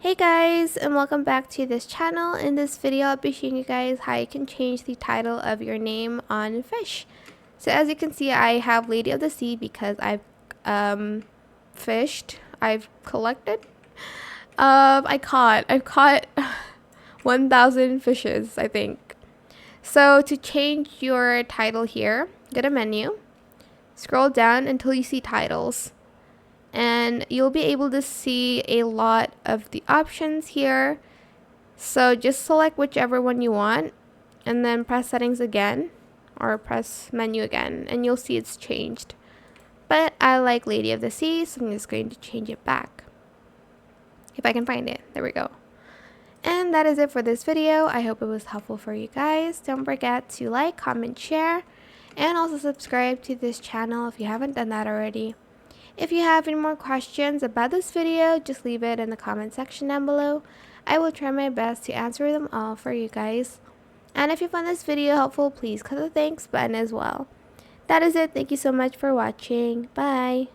Hey guys, and welcome back to this channel. In this video, I'll be showing you guys how you can change the title of your name on Fisch. So as you can see, I have Lady of the Sea because I've fished, I've collected, I've caught 1,000 fishes, I think. So to change your title here, go to menu, scroll down until you see titles. And you'll be able to see a lot of the options here. So just select whichever one you want and then press settings again or press menu again and you'll see it's changed. But I like Lady of the Sea, so I'm just going to change it back. If I can find it. There we go. And that is it for this video. I hope it was helpful for you guys. Don't forget to like, comment, share, and also subscribe to this channel if you haven't done that already. If you have any more questions about this video, just leave it in the comment section down below. I will try my best to answer them all for you guys. And if you found this video helpful, please click the thanks button as well. That is it. Thank you so much for watching. Bye.